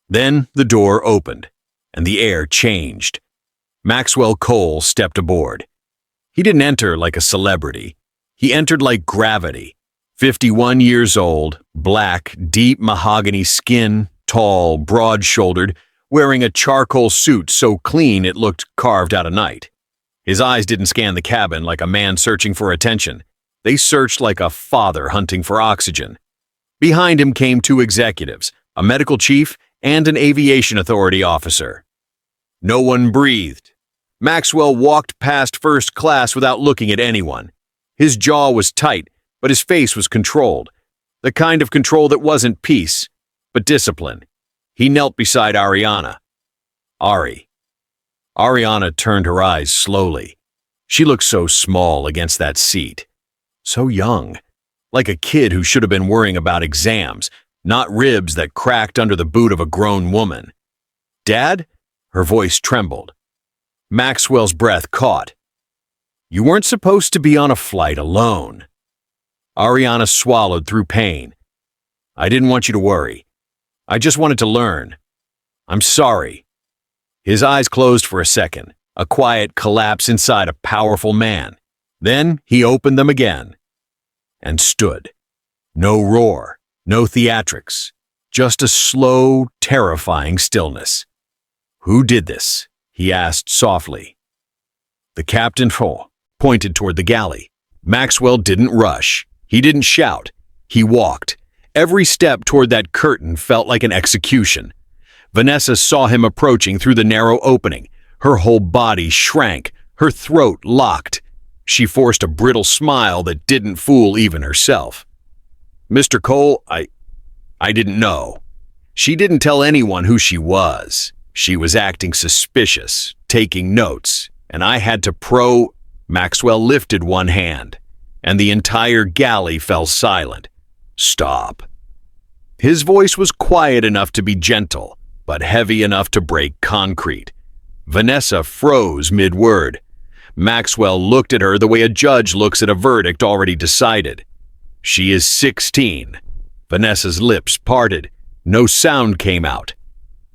Then the door opened, and the air changed. Maxwell Cole stepped aboard. He didn't enter like a celebrity. He entered like gravity. 51 years old, black, deep mahogany skin, tall, broad-shouldered, wearing a charcoal suit so clean it looked carved out of night. His eyes didn't scan the cabin like a man searching for attention. They searched like a father hunting for oxygen. Behind him came two executives, a medical chief and an aviation authority officer. No one breathed. Maxwell walked past first class without looking at anyone. His jaw was tight, but his face was controlled. The kind of control that wasn't peace, but discipline. He knelt beside Ariana. "Ari." Ariana turned her eyes slowly. She looked so small against that seat. So young. Like a kid who should have been worrying about exams, not ribs that cracked under the boot of a grown woman. "Dad?" Her voice trembled. Maxwell's breath caught. "You weren't supposed to be on a flight alone." Ariana swallowed through pain. "I didn't want you to worry. I just wanted to learn. I'm sorry." His eyes closed for a second, a quiet collapse inside a powerful man. Then he opened them again and stood. No roar, no theatrics, just a slow, terrifying stillness. "Who did this?" he asked softly. The captain pointed toward the galley. Maxwell didn't rush. He didn't shout. He walked. Every step toward that curtain felt like an execution. Vanessa saw him approaching through the narrow opening. Her whole body shrank, her throat locked. She forced a brittle smile that didn't fool even herself. "Mr. Cole, I didn't know." She didn't tell anyone who she was. She was acting suspicious, taking notes, and I had to Maxwell lifted one hand, and the entire galley fell silent. "Stop." His voice was quiet enough to be gentle, but heavy enough to break concrete. Vanessa froze mid-word. Maxwell looked at her the way a judge looks at a verdict already decided. "She is 16. Vanessa's lips parted. No sound came out.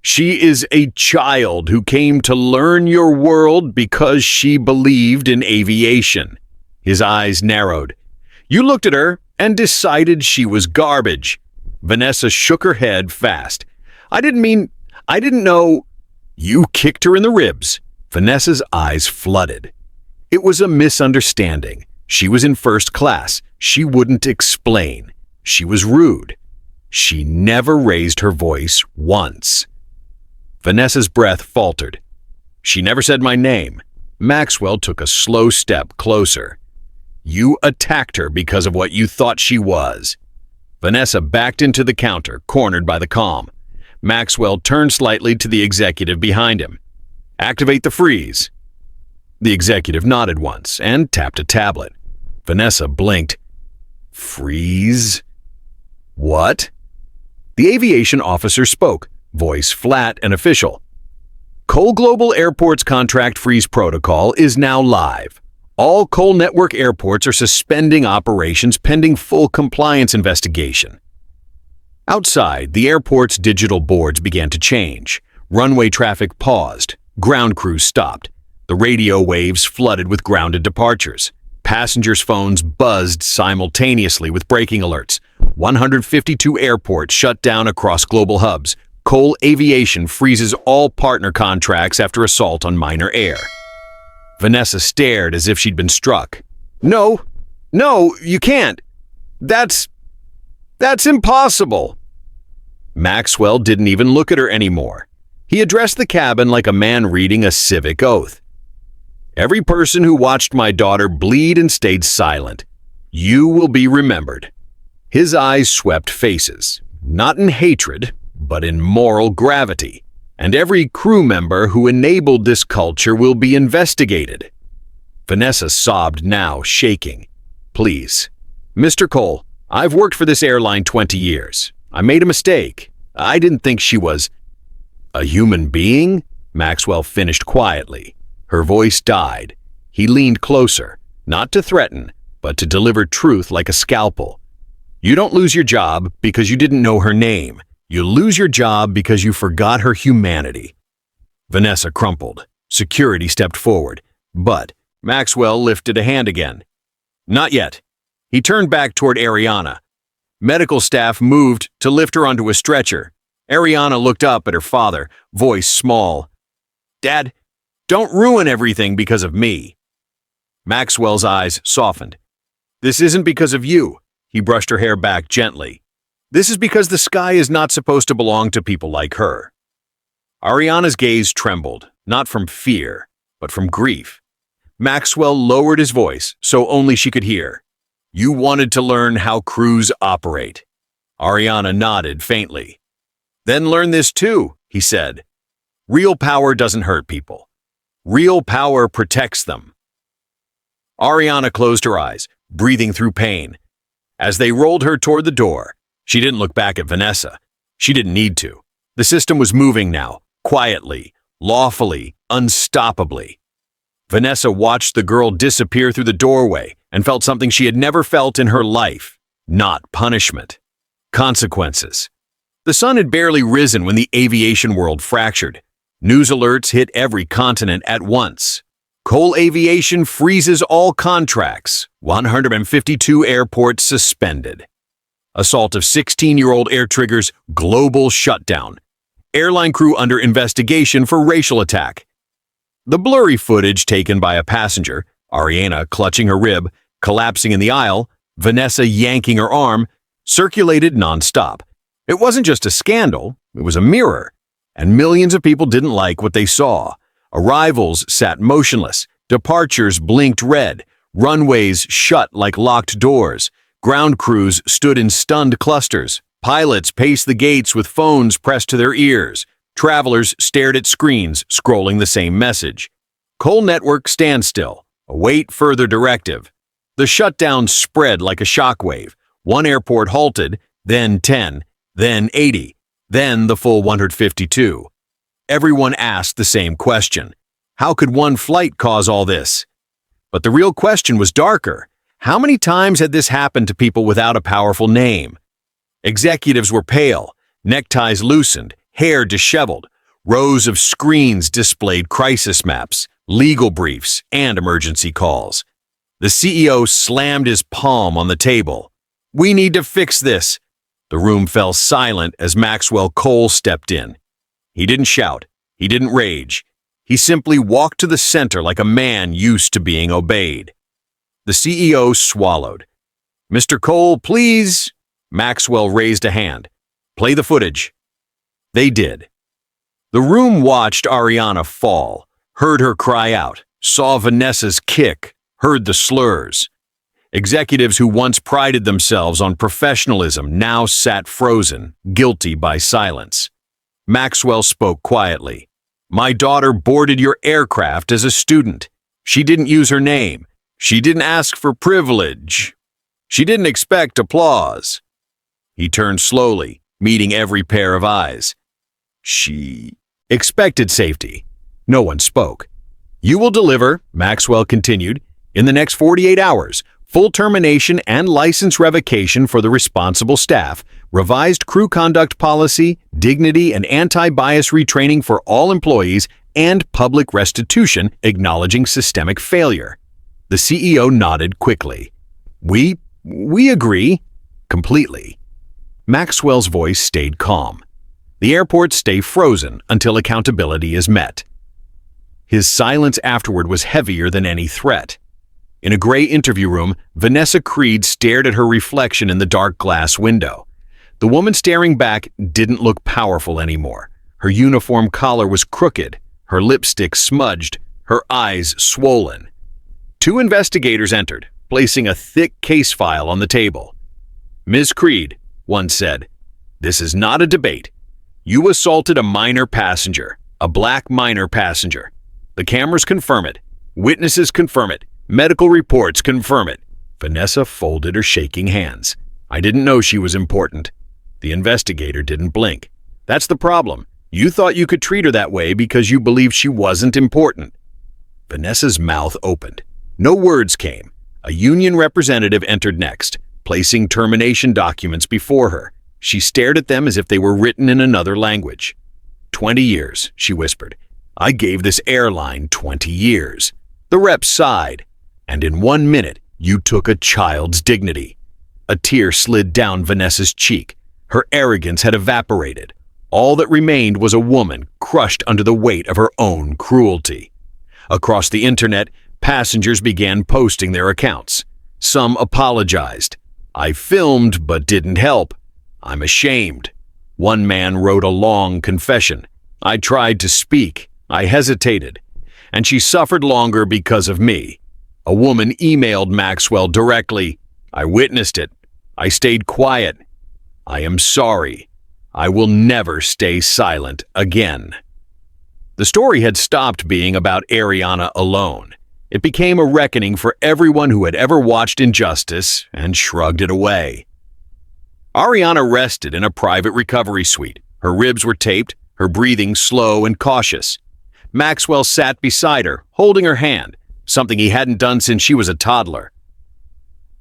"She is a child who came to learn your world because she believed in aviation." His eyes narrowed. "You looked at her and decided she was garbage." Vanessa shook her head fast. I didn't know." "You kicked her in the ribs." Vanessa's eyes flooded. "It was a misunderstanding. She was in first class. She wouldn't explain. She was rude. She never raised her voice once." Vanessa's breath faltered. "She never said my name." Maxwell took a slow step closer. "You attacked her because of what you thought she was." Vanessa backed into the counter, cornered by the comm. Maxwell turned slightly to the executive behind him. "Activate the freeze." The executive nodded once and tapped a tablet. Vanessa blinked. "Freeze? What?" The aviation officer spoke, voice flat and official. "Cole Global Airport's contract freeze protocol is now live. All Cole Network airports are suspending operations pending full compliance investigation." Outside, the airport's digital boards began to change. Runway traffic paused. Ground crews stopped. The radio waves flooded with grounded departures. Passengers' phones buzzed simultaneously with braking alerts. 152 airports shut down across global hubs. Cole Aviation freezes all partner contracts after assault on minor heir. Vanessa stared as if she'd been struck. No, you can't. That's impossible. Maxwell didn't even look at her anymore. He addressed the cabin like a man reading a civic oath. Every person who watched my daughter bleed and stayed silent, you will be remembered. His eyes swept faces, not in hatred, but in moral gravity. And every crew member who enabled this culture will be investigated. Vanessa sobbed now, shaking. Please, Mr. Cole, I've worked for this airline 20 years. I made a mistake. I didn't think she was a human being, Maxwell finished quietly. Her voice died. He leaned closer, not to threaten, but to deliver truth like a scalpel. You don't lose your job because you didn't know her name. You lose your job because you forgot her humanity. Vanessa crumpled. Security stepped forward, but Maxwell lifted a hand again. Not yet. He turned back toward Ariana. Medical staff moved to lift her onto a stretcher. Ariana looked up at her father, voice small. Dad, don't ruin everything because of me. Maxwell's eyes softened. This isn't because of you. He brushed her hair back gently. This is because the sky is not supposed to belong to people like her. Ariana's gaze trembled, not from fear, but from grief. Maxwell lowered his voice so only she could hear. You wanted to learn how crews operate. Ariana nodded faintly. Then learn this too, he said. Real power doesn't hurt people. Real power protects them. Ariana closed her eyes, breathing through pain. As they rolled her toward the door, she didn't look back at Vanessa. She didn't need to. The system was moving now, quietly, lawfully, unstoppably. Vanessa watched the girl disappear through the doorway and felt something she had never felt in her life. Not punishment. Consequences. The sun had barely risen when the aviation world fractured. News alerts hit every continent at once. Cole Aviation freezes all contracts. 152 airports suspended. Assault of 16-year-old air triggers global shutdown. Airline crew under investigation for racial attack. The blurry footage taken by a passenger, Ariana clutching her rib, collapsing in the aisle, Vanessa yanking her arm, circulated nonstop. It wasn't just a scandal, it was a mirror. And millions of people didn't like what they saw. Arrivals sat motionless, departures blinked red, runways shut like locked doors. Ground crews stood in stunned clusters. Pilots paced the gates with phones pressed to their ears. Travelers stared at screens, scrolling the same message. Cole Network standstill. Await further directive. The shutdown spread like a shockwave. One airport halted, then 10, then 80, then the full 152. Everyone asked the same question. How could one flight cause all this? But the real question was darker. How many times had this happened to people without a powerful name? Executives were pale, neckties loosened, hair disheveled. Rows of screens displayed crisis maps, legal briefs, and emergency calls. The CEO slammed his palm on the table. We need to fix this. The room fell silent as Maxwell Cole stepped in. He didn't shout. He didn't rage. He simply walked to the center like a man used to being obeyed. The CEO swallowed. Mr. Cole, please. Maxwell raised a hand. Play the footage. They did. The room watched Ariana fall, heard her cry out, saw Vanessa's kick, heard the slurs. Executives who once prided themselves on professionalism now sat frozen, guilty by silence. Maxwell spoke quietly. My daughter boarded your aircraft as a student. She didn't use her name. She didn't ask for privilege. She didn't expect applause. He turned slowly, meeting every pair of eyes. She expected safety. No one spoke. You will deliver, Maxwell continued, in the next 48 hours, full termination and license revocation for the responsible staff, revised crew conduct policy, dignity and anti-bias retraining for all employees, and public restitution acknowledging systemic failure. The CEO nodded quickly. We agree. Completely. Maxwell's voice stayed calm. The airports stay frozen until accountability is met. His silence afterward was heavier than any threat. In a gray interview room, Vanessa Creed stared at her reflection in the dark glass window. The woman staring back didn't look powerful anymore. Her uniform collar was crooked, her lipstick smudged, her eyes swollen. Two investigators entered, placing a thick case file on the table. "Ms. Creed," one said, "this is not a debate. You assaulted a minor passenger, a black minor passenger. The cameras confirm it. Witnesses confirm it. Medical reports confirm it." Vanessa folded her shaking hands. "I didn't know she was important." The investigator didn't blink. "That's the problem. You thought you could treat her that way because you believed she wasn't important." Vanessa's mouth opened. No words came. A union representative entered next, placing termination documents before her. She stared at them as if they were written in another language. 20 years, she whispered. "I gave this airline 20 years. The rep sighed. "And in 1 minute, you took a child's dignity." A tear slid down Vanessa's cheek. Her arrogance had evaporated. All that remained was a woman crushed under the weight of her own cruelty. Across the internet, passengers began posting their accounts. Some apologized. "I filmed but didn't help. I'm ashamed." One man wrote a long confession. "I tried to speak. I hesitated. And she suffered longer because of me." A woman emailed Maxwell directly. "I witnessed it. I stayed quiet. I am sorry. I will never stay silent again." The story had stopped being about Ariana alone. It became a reckoning for everyone who had ever watched injustice and shrugged it away. Ariana rested in a private recovery suite. Her ribs were taped, her breathing slow and cautious. Maxwell sat beside her, holding her hand, something he hadn't done since she was a toddler.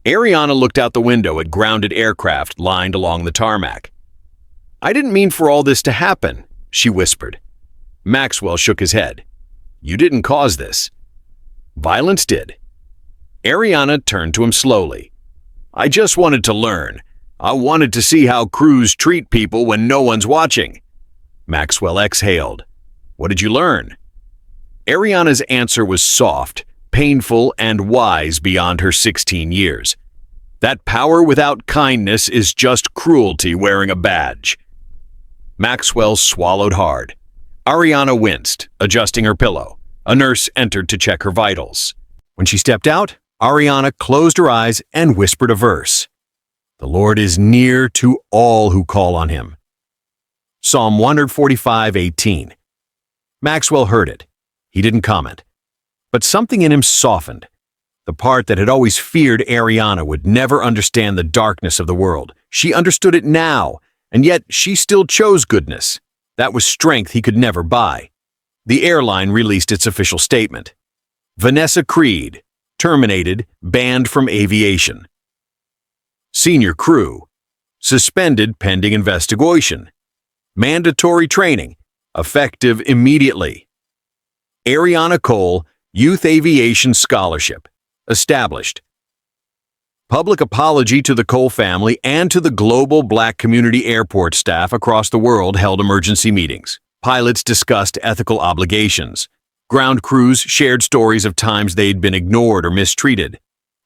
Ariana looked out the window at grounded aircraft lined along the tarmac. "I didn't mean for all this to happen," she whispered. Maxwell shook his head. "You didn't cause this. Violence did." Ariana turned to him slowly. "I just wanted to learn. I wanted to see how crews treat people when no one's watching." Maxwell exhaled. "What did you learn?" Ariana's answer was soft, painful, and wise beyond her 16 years. "That power without kindness is just cruelty wearing a badge." Maxwell swallowed hard. Ariana winced, adjusting her pillow. A nurse entered to check her vitals. When she stepped out, Ariana closed her eyes and whispered a verse. "The Lord is near to all who call on him." Psalm 145:18. Maxwell heard it. He didn't comment. But something in him softened. The part that had always feared Ariana would never understand the darkness of the world. She understood it now, and yet she still chose goodness. That was strength he could never buy. The airline released its official statement. Vanessa Creed, terminated, banned from aviation. Senior crew, suspended pending investigation. Mandatory training, effective immediately. Ariana Cole, Youth Aviation Scholarship, established. Public apology to the Cole family and to the global Black community airport staff across the world held emergency meetings. Pilots discussed ethical obligations. Ground crews shared stories of times they'd been ignored or mistreated.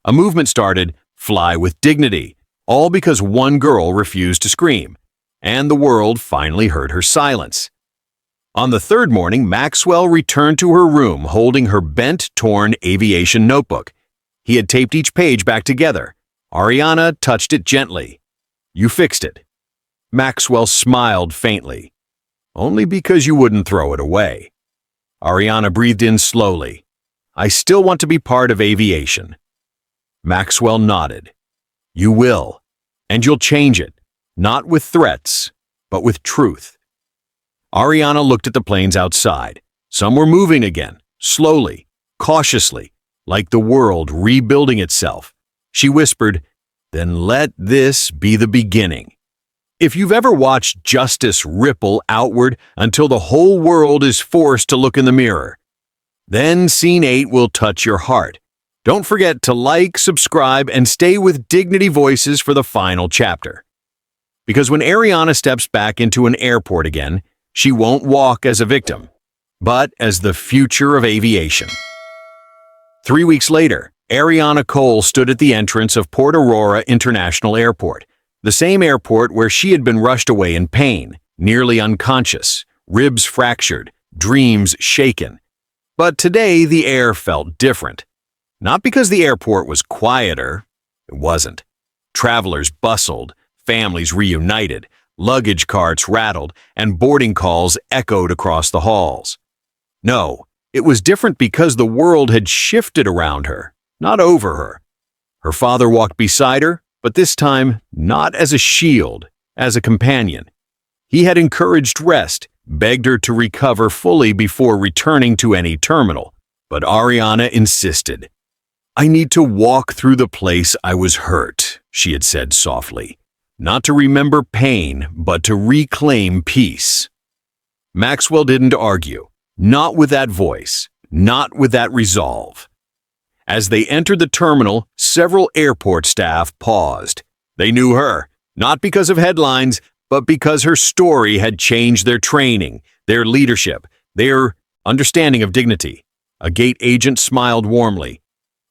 A movement started, Fly with Dignity, all because one girl refused to scream, and the world finally heard her silence. On the third morning, Maxwell returned to her room holding her bent, torn aviation notebook. He had taped each page back together. Ariana touched it gently. "You fixed it." Maxwell smiled faintly. "Only because you wouldn't throw it away." Ariana breathed in slowly. "I still want to be part of aviation." Maxwell nodded. "You will, and you'll change it, not with threats, but with truth." Ariana looked at the planes outside. Some were moving again, slowly, cautiously, like the world rebuilding itself. She whispered, "Then let this be the beginning." If you've ever watched justice ripple outward until the whole world is forced to look in the mirror, then Scene 8 will touch your heart. Don't forget to like, subscribe, and stay with Dignity Voices for the final chapter. Because when Ariana steps back into an airport again, she won't walk as a victim, but as the future of aviation. 3 weeks later, Ariana Cole stood at the entrance of Port Aurora International Airport, the same airport where she had been rushed away in pain, nearly unconscious, ribs fractured, dreams shaken. But today the air felt different. Not because the airport was quieter. It wasn't. Travelers bustled, families reunited, luggage carts rattled, and boarding calls echoed across the halls. No, it was different because the world had shifted around her, not over her. Her father walked beside her, but this time not as a shield, as a companion. He had encouraged rest, begged her to recover fully before returning to any terminal. But Ariana insisted. "I need to walk through the place I was hurt," she had said softly. "Not to remember pain, but to reclaim peace." Maxwell didn't argue. Not with that voice, not with that resolve. As they entered the terminal, several airport staff paused. They knew her, not because of headlines, but because her story had changed their training, their leadership, their understanding of dignity. A gate agent smiled warmly.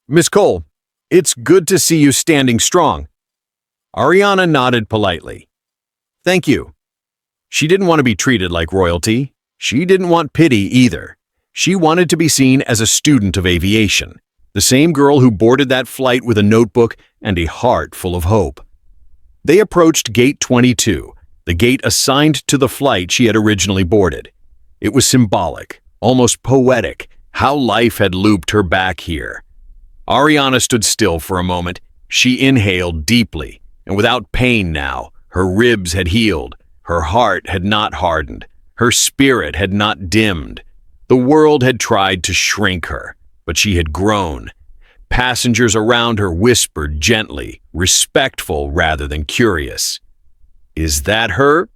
"Miss Cole, it's good to see you standing strong." Ariana nodded politely. "Thank you." She didn't want to be treated like royalty. She didn't want pity either. She wanted to be seen as a student of aviation, the same girl who boarded that flight with a notebook and a heart full of hope. They approached Gate 22, the gate assigned to the flight she had originally boarded. It was symbolic, almost poetic, how life had looped her back here. Ariana stood still for a moment. She inhaled deeply, and without pain now. Her ribs had healed. Her heart had not hardened. Her spirit had not dimmed. The world had tried to shrink her, but she had grown. Passengers around her whispered gently, respectful rather than curious. "Is that her?"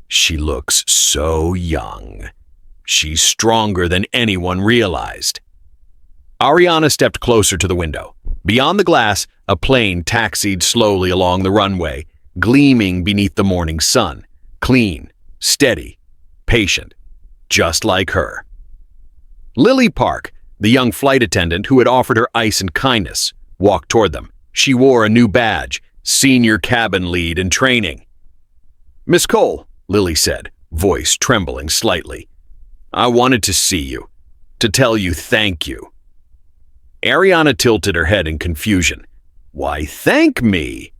"She looks so young. She's stronger than anyone realized." Ariana stepped closer to the window. Beyond the glass, a plane taxied slowly along the runway, gleaming beneath the morning sun. Clean, steady, patient, just like her. Lily Park, the young flight attendant who had offered her ice and kindness, walked toward them. She wore a new badge, senior cabin lead in training. "Miss Cole," Lily said, voice trembling slightly, "I wanted to see you, to tell you thank you." Ariana tilted her head in confusion. "Why, thank me?"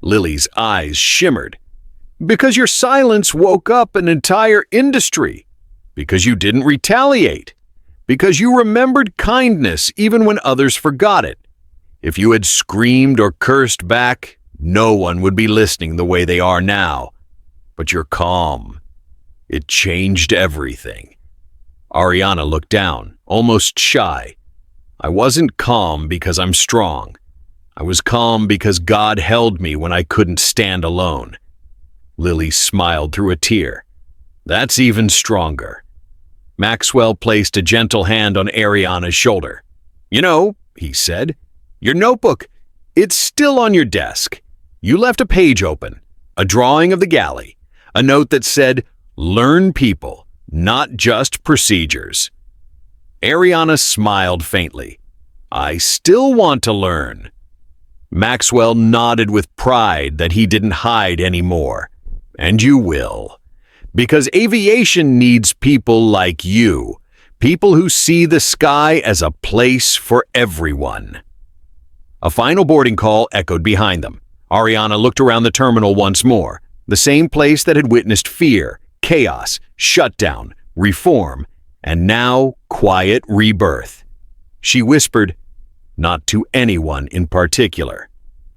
Lily's eyes shimmered. "Because your silence woke up an entire industry. Because you didn't retaliate. Because you remembered kindness even when others forgot it. If you had screamed or cursed back, no one would be listening the way they are now. But you're calm. It changed everything." Ariana looked down, almost shy. "I wasn't calm because I'm strong. I was calm because God held me when I couldn't stand alone." Lily smiled through a tear. "That's even stronger." Maxwell placed a gentle hand on Ariana's shoulder. "You know," he said, "your notebook, it's still on your desk. You left a page open, a drawing of the galley, a note that said, 'Learn people, not just procedures.'" Ariana smiled faintly. "I still want to learn." Maxwell nodded with pride that he didn't hide anymore. "And you will. Because aviation needs people like you, people who see the sky as a place for everyone." A final boarding call echoed behind them. Ariana looked around the terminal once more, the same place that had witnessed fear, chaos, shutdown, reform, and now quiet rebirth. She whispered, "Not to anyone in particular.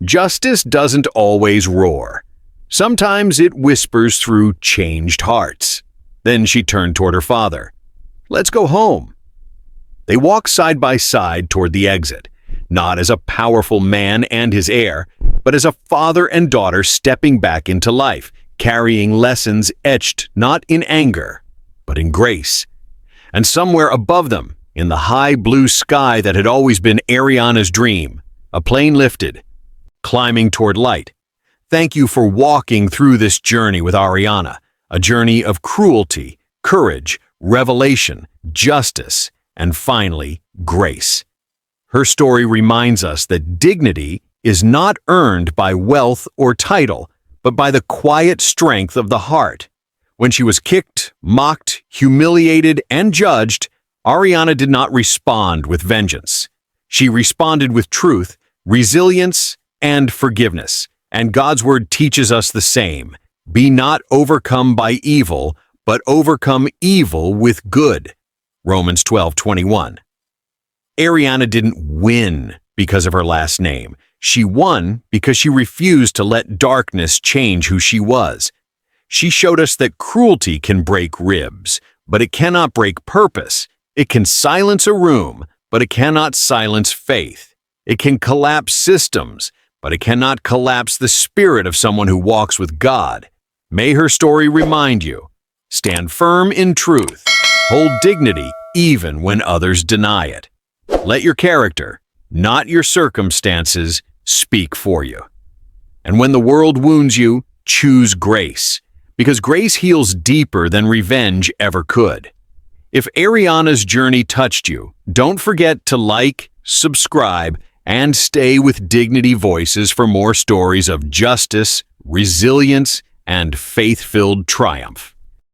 Justice doesn't always roar. Sometimes it whispers through changed hearts." Then she turned toward her father. "Let's go home." They walked side by side toward the exit, not as a powerful man and his heir, but as a father and daughter stepping back into life, carrying lessons etched not in anger, but in grace. And somewhere above them, in the high blue sky that had always been Ariana's dream, a plane lifted, climbing toward light. Thank you for walking through this journey with Ariana, a journey of cruelty, courage, revelation, justice, and finally, grace. Her story reminds us that dignity is not earned by wealth or title, but by the quiet strength of the heart. When she was kicked, mocked, humiliated, and judged, Ariana did not respond with vengeance. She responded with truth, resilience, and forgiveness. And God's word teaches us the same. Be not overcome by evil, but overcome evil with good. Romans 12:21. Ariana didn't win because of her last name. She won because she refused to let darkness change who she was. She showed us that cruelty can break ribs, but it cannot break purpose. It can silence a room, but it cannot silence faith. It can collapse systems, but it cannot collapse the spirit of someone who walks with God. May her story remind you, stand firm in truth, hold dignity even when others deny it. Let your character, not your circumstances, speak for you. And when the world wounds you, choose grace, because grace heals deeper than revenge ever could. If Ariana's journey touched you, don't forget to like, subscribe, and stay with Dignity Voices for more stories of justice, resilience, and faith-filled triumph.